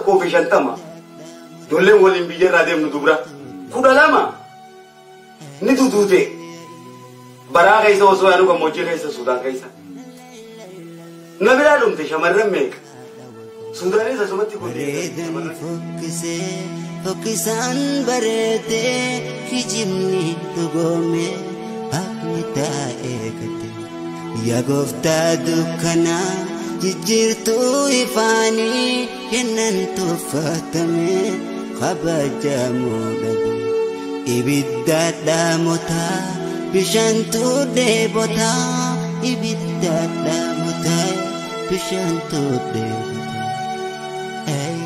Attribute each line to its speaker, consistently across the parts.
Speaker 1: tokkoo fi 50 ijoolleen waliin biyya irraa deemnu dubra 12 ni tutuute baraa keessa osoo yaanu gammoojjii keessa Sudaan keessa na biraa dhumte shamarran meeqa Sudaanis asumatti
Speaker 2: Fokisan barete kijimni tugome akmita ekate ya gofta dukana jijirtu ifani kenan tufatame khabajamu dabu ibidda damota bishantu debota ibidda damota bishantu debota ay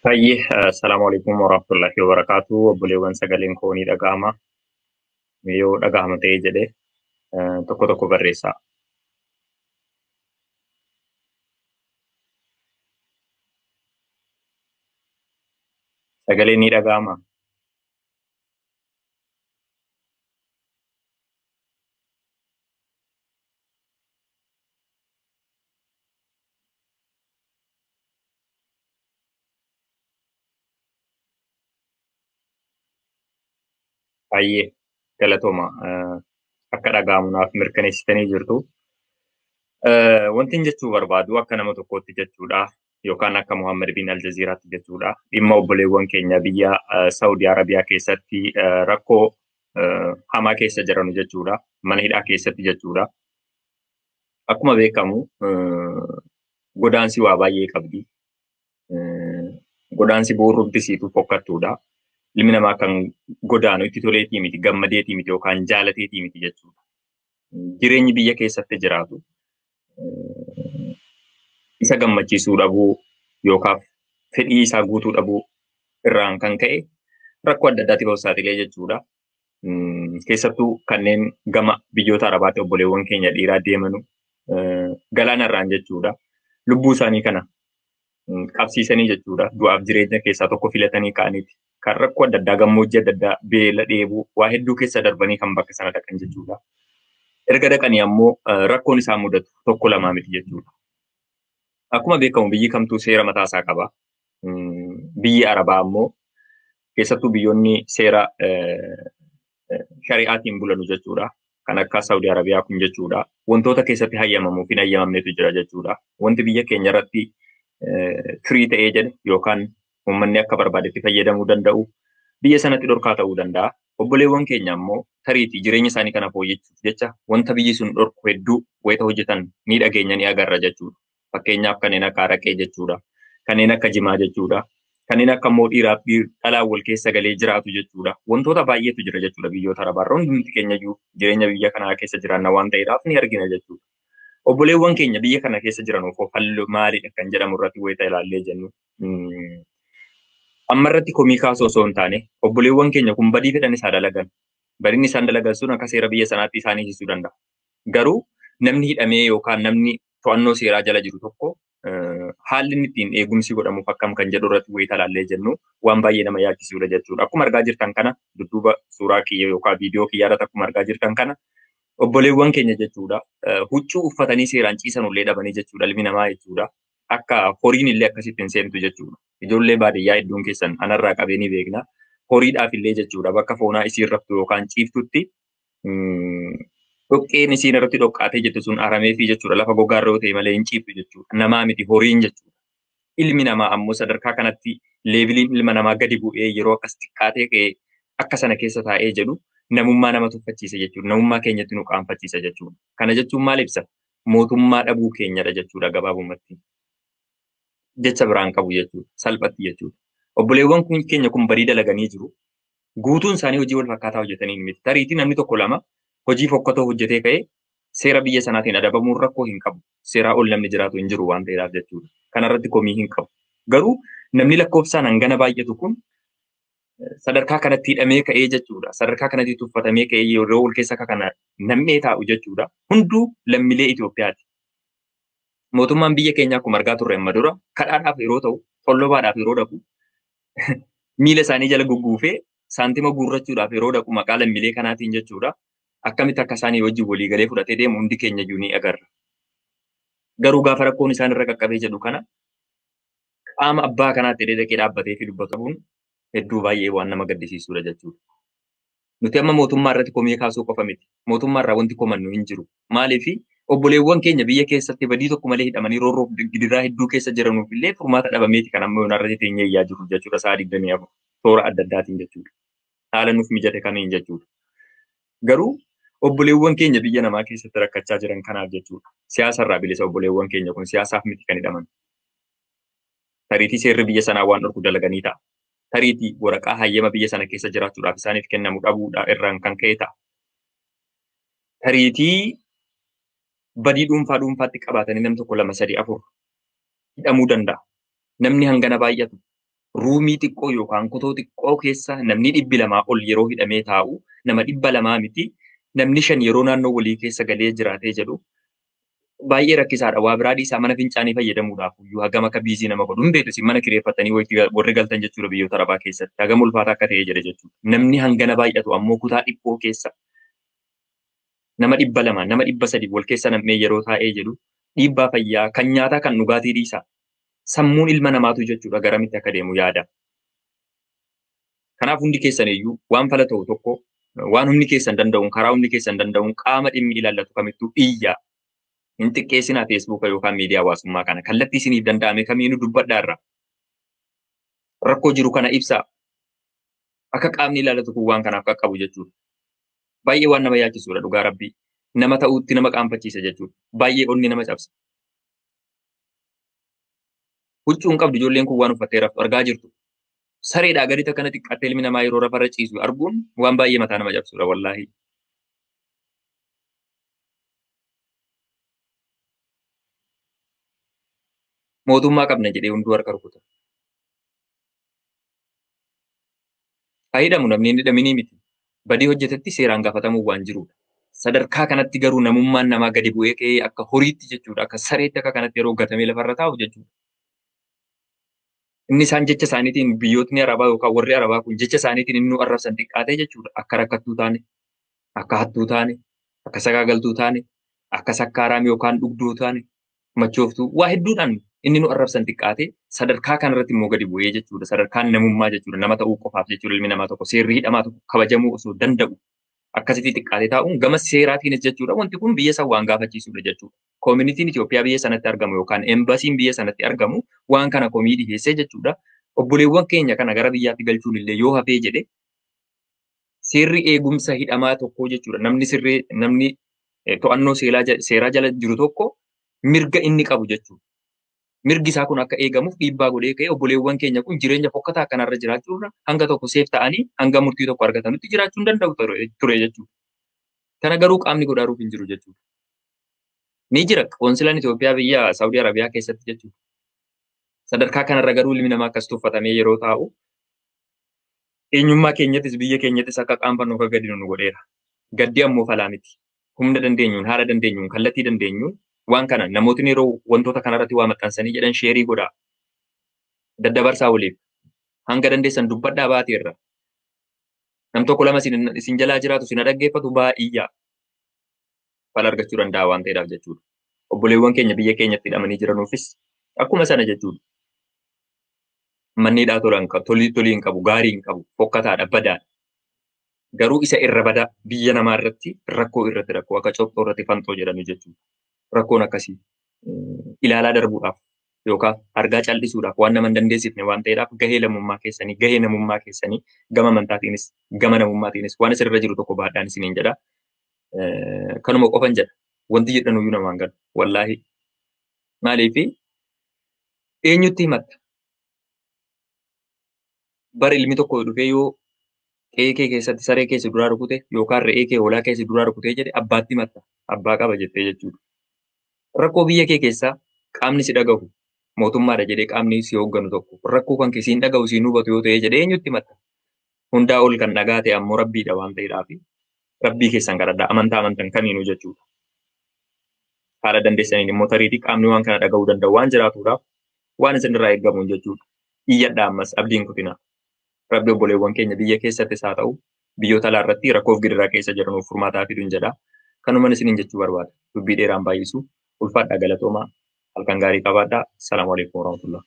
Speaker 3: Assalamualaikum warahmatullahi wabarakatuh. Obboleewwan sagaleen koonii dhaga'ama. Yoo dhaga'ama ta'ee jedhe tokko tokko barreessaa. Sagaleen ni dhaga'ama. Baay'ee galatooma akka dhaga'amunaaf mirkaneessitanii jirtu. Wanti jechuu barbaadu akka nama tokkootti jechuudha yookaan akka Muhammad bin Aljazeeraatti jechuudha. Dhimma obboleewwan keenya biyya Saudi Arabiyaa keessatti rakkoo hamaa keessa jiran jechuudha. Mana hidhaa keessatti jechuudha. akkuma beekamu godaansi waa baay'ee qabdi. Godaansi boorrubdisiitu fokkattuudha. Ilmi namaa kan godaanu itti toleetii miti, gammadeetii miti yookaan jaalateetii miti jechuudha. Jireenyi biyya keessatti jiraatu isa gammachiisuu dhabuu yookaan fedhii isaa guutuu dhabuu irraan kan ka'e rakkoo adda addaatiif of saaxilee jechuudha. Keessattuu kanneen gama biyyoota Arabaatti obboleewwan keenya dhiiraa deemanu galaanarraan jechuudha. Lubbuu isaanii kana qabsiisanii jechuudha. Du'aaf jireenya keessaa tokko filatanii ka'aniiti. Kan rakkoo adda addaa gammoojjii adda addaa beela dheebuu waa hedduu keessa darbanii kan bakka sana dhaqan jechuudha. Erga dhaqanii ammoo rakkoon isaan mudatu tokko lamaa miti jechuudha. Akkuma beekamu biyyi kamtuu seera mataa isaa qaba. Biyyi Arabaa ammoo keessattuu biyyoonni seera shari'aatiin bulanu jechuudha. Kan akka Saudi Arabiyaa kun jechuudha. Wantoota keessatti hayyamamuu fi hin hayyamamnetu jira jechuudha. Wanti biyya keenya irratti firii ta'ee jedhe yookaan uummanni akka barbaadetti fayyadamuu danda'u biyya sanatti dhorkaa ta'uu danda'a. Obboleewwan keenya ammoo tariitii jireenya isaanii kana fooyyessuuf jecha wanta biyyi sun dhorku hedduu wayita hojjetan ni dhageenya ni agarra jechuudha. Fakkeenyaaf kanneen akka araqee jechuudha. Kanneen akka jimaa jechuudha. Kanneen akka immoo dhiiraaf dhalaan wal keessa galee jiraatu jechuudha. Wantoota baay'eetu jira jechuudha biyyoota Arabaarra. Hundi keenya iyyuu jireenya biyya kanaa keessa jiraanna waan ta'eedhaaf ni argina jechuudha. Obboleewwan keenya biyya kana keessa jiranuuf halluu maalidha kan jedhamu irratti wayita ilaallee jennu. Amma irratti komii kaasuu osoo hin taane obboleewwan keenya kun badii fedhan isaa dalagan. Badiin isaan dalagan sun akka seera biyya sanaatti isaanii hiisuu danda'a. Garuu namni hidhamee yookaan namni to'annoo seeraa jala jiru tokko haalli inni ittiin eegumsi godhamuuf akkam kan jedhu irratti wayita ilaallee jennu waan baay'ee nama yaachisudha jechuudha. Akkuma argaa jirtan kana dudduuba suuraa kiyya yookaan viidiyoo kiyyaarratti akkuma argaa jirtan kana obboleewwan keenya jechuudha. Huccuu uffatanii seeraan ciisan illee dhabanii jechuudha ilmi namaa jechuudha. Akka horiin illee akkasitti hin seentu jechuudha. Ijoollee baadiyyaa hedduun keessan anarraa qabee ni beekna. Horiidhaaf illee jechuudha bakka foonaa isiin raftu yookaan ciiftutti dhoqqeen isiin irratti dhoqqaatee jettu sun aramee fi jechuudha lafa gogaarra yoo ta'e malee hin ciiftu jechuudha. Namaa miti horiin jechuudha. Ilmi namaa ammoo sadarkaa kanatti leeviliin ilma namaa gadi bu'ee yeroo akkas xiqqaatee ka'ee akka sana keessa taa'ee jedhu namummaa nama tuffachiisa jechuudha. Namummaa keenyatti nu qaanfachiisa jechuudha. Kana jechuun maal ibsa? Mootummaa dhabuu keenyadha jechuudha gabaabumatti. Jecha biraan qabu jechuudha. Salphatti jechuudha. Obboleewwan keenya kun badii dalaganii jiru. Guutuun isaanii hojii wal fakkaataa hojjetanii miti. Tariitii namni tokko lama hojii fokkatoo hojjetee ka'ee seera biyya sanaatiin adabamuun rakkoo hin qabu. Seeraa ol namni jiraatu hin jiru waan ta'eedhaaf jechuudha. Kanarratti komii hin qabu. Garuu namni lakkoofsaan hangana baay'atu kun sadarkaa kanatti hidhamee ka'ee jechuudha. Sadarkaa kanatti tuffatamee ka'ee yeroo ol keessa kana nam'ee taa'u jechuudha. Hunduu lammiilee Itoophiyaati. Mootummaan biyya keenyaa akkuma argaa turre amma dura kadhaadhaaf yeroo ta'u, tollobaadhaaf yeroo dhaqu, miila isaanii jala gugguufee saantima guurrachuudhaaf yeroo dhaqu maqaa lammiilee kanaatiin jechuudha. Akkamitti akka isaanii wajjin walii galee fudhatee deemu hundi keenya iyyuu ni agarra. Garuu gaafa rakkoon isaan irra qaqqabee jedhu kana qaama abbaa kanaatti dhaqee dhaabbatee fi dubbatamuun hedduu baay'ee waan nama gaddisiisudha jechuudha. Nuti amma mootummaa irratti komii kaasuu qofa miti. Mootummaa irraa wanti komannu hin jiru. Maaliifi obboleewwan keenya biyya keessatti badii tokko malee hidhamanii roorroo gidiraa hedduu keessa jiranuuf illee furmaata dhabameeti kan amma yoonarratti teenyee iyyaa jiru jechuudha. Sa'a 24 toora adda addaatiin jechuudha. Haala nuuf mijate kamiin jechuudha. Garuu obboleewwan keenya biyya namaa keessatti rakkachaa jiran kanaaf jechuudha. Siyaasa irraa bilisa obboleewwan keenya kun siyaasaaf miti kan hidhaman. Tariitii seerri biyya sanaa waan dhorku dalaganii ta'a. Tariitii waraqaa hayyama biyya sana keessa jiraachuudhaaf isaaniif kennamu dhabuudha irraan kan ka'e ta'a. Tariitii badii dhuunfaatti qabaatanii nam tokko 2 3 4 hidhamuu danda'a. Namni hangana baay'atu ruumii xiqqoo yookaan kutoo xiqqoo keessa namni 200 ol yeroo hidhamee taa'u nama 200 miti namni 5 yeroo naannoo walii keessa galee jiraatee jedhu baay'ee rakkisaadha. Waa biraa dhiisaa mana fincaanii fayyadamuudhaaf iyyuu hagam akka biizii nama godhu hin beektu mana kireeffatanii warri galtan jechuudha biyyoota Arabaa keessatti hagam ulfaataa akka ta'ee jira jechuudha. Namni hangana baay'atu ammoo kutaa dhiphoo keessa nama 200 nama 300 wal keessa nam'ee yeroo taa'ee jedhu dhiibbaa fayyaa kan nyaataa kan dhugaatii dhiisaa sammuun ilma namaatu jechuudha garamitti akka deemu yaada. Kanaaf hundi keessan iyyuu waan fala ta'u tokko waan humni keessan danda'uun karaa humni keessan danda'uun qaama dhimmi ilaallatu kamittuu iyyaa hin xiqqeessinaa feesbuuka yookaan miidiyaa hawaasummaa kana kallattii isiniif danda'ame kamiinuu dubbadhaa irra rakkoo jiru kana ibsaa akka qaamni ilaallatu kun waan kanaaf qaqqabu jechuudha. Baay'ee waan nama yaachisudha dhugaa rabbii. nama ta'uutti nama qaanfachiisa jechuudha. Baay'ee onni nama cabsa. Huccuu hin qabdu ijoolleen kun waan uffattee raftu argaa jirtu. Sareedhaa gaditti akkana xiqqaattee ilmi namaa yeroo rafarra ciisu arguun waan baay'ee mataa nama cabsudha wallaahi. Mootummaa qabna jedhee hunduu harka rukuta. Haa hidhamu namni hin hidhaminii miti. Badii hojjetetti seeraan gaafatamuu waan jirudha. Sadarkaa kanatti garuu namummaan namaa gadi bu'ee ka'ee akka horiitti jechuudha. Akka sareetti akka kanatti yeroo gatamee lafarra taa'u jechuudha. Inni isaan jecha isaaniitiin biyyootni Arabaa yookaan warri Arabaa kun jecha isaaniitiin inni nu arrabsan xiqqaatee jechuudha. Akka rakkattuu taane, akka hattuu taane, akka sagaagaltuu taane, akka sakkaaraam yookaan dhugduu taane, machooftuu waa hedduudhaan inni nu arrabsan xiqqaatee sadarkaa kanarratti immoo gadi bu'ee jechuudha. Sadarkaan namummaa jechuudha. Nama ta'uu qofaaf jechuudha ilmi namaa tokko seerri hidhamaa tokko kabajamuu osoo danda'u akkasitti xiqqaatee taa'uun gama seeraatiinis jechuudha. Wanti kun biyya san waan gaafachiisudha jechuudha. Koominitiin Itoophiyaa biyya sanatti argamu yookaan eembasiin biyya sanatti argamu waan kana komii dhiyeessee jechuudha. Obboleewwan keenya kana gara biyyaatti galchuun illee yoo hafee jedhe seerri eegumsa hidhamaa tokkoo jechuudha. Namni to'annoo seeraa jala jiru tokko mirga inni qabu jechuudha. Mirgi isaa kun akka eegamuuf dhiibbaa godhee ka'ee obboleewwan keenya kun jireenya fokkataa kanarra jiraachuurra hanga tokko seef ta'anii hanga murtii tokko argatanitti jiraachuu hin danda'u ture jechuudha. Kana garuu qaamni godhaaruuf hin jiru jechuudha. Ni jira qoonsilaan Itoophiyaa biyya Saawudii Arabiyaa keessatti jechuudha. Sadarkaa kanarra garuu ilmi namaa akkas tuffatamee yeroo taa'u eenyummaa keenyattis biyya keenyattis akka qaanfannu akka gadi nu godheera. Gaddi ammoo falaa miti. Humna dandeenyuun, haala dandeenyuun, kallattii dandeenyuun waan kana namootni yeroo wantoota kanarratti waa maxxansanii jedhan sheerii godhaa. Daddabarsaa waliif. Hanga dandeessan dubbadhaa baateerra. Nam tokko lama isin jalaa jiraatu isin dhaggeeffatu baay'iyyaa. Fala argachuu danda'a waan ta'eedhaaf jechuudha. Obboleewwan keenya biyya keenyatti hidhamanii jiranuufis akkuma sana jechuudha. Manni hidhaa tolii hin qabu, gaarii hin qabu, fokkataadha, badaadha. Garuu isa irra badaa biyya namaa irratti rakkoo akka cooktoo irratti fantoo jedhanii jechuudha. Rakkoon akkasii ilaalaa darbuudhaaf yookaan argaa callisuudhaaf waan nama hin dandeessifne waan ta'eedhaaf gahee namummaa keessanii gama amantaatiinis gama namummaatiinis waan isirra jiru tokko baadhaan isiniin jedha. Kanuma qofan jedha. Wanti jedhanuyyuu namaan galu. Wallaahi. Maaliifi eenyutti himatta? Bara ilmi tokko dhufee yoo qe'ee kee keessatti saree keessi duraa rukute yookaan re'ee kee hoolaa keessi duraa rukutee jedhe abbaatti himatta. Abbaa qaba jettee jechuudha. Rakkoo biyya kee keessaa qaamni si dhagahu mootummaadha jedhee qaamni si hoogganu tokko rakkoo kan keessi hin dhagahu siin hubatu yoo ta'e jedhee eenyutti himatta? Hundaa ol kan dhagaa ta'e ammoo rabbiidha waan ta'eedhaaf rabbii keessan kadhadhaa amantan kamiinuu jechuudha. Haala dandeessaniin immoo tariitii qaamni waan kana dhagahuu danda'u waan jiraatuudhaaf waan isinirraa eeggamuun jechuudha. Iyyadhaa ammas abdiin kutinaa. Rabbi obboleewwan keenya biyya keessattis haa ta'u biyyoota alaa irratti rakkoof gidiraa keessa jiranuuf furmaataa fiduun jedha. Kanumaan isiniin jechuu barbaada. Dubbii dheeraan baay'isu ulfaadhaa galatoomaa halkan gaarii qabaadhaa. Salaamu alaikum warahmatullah.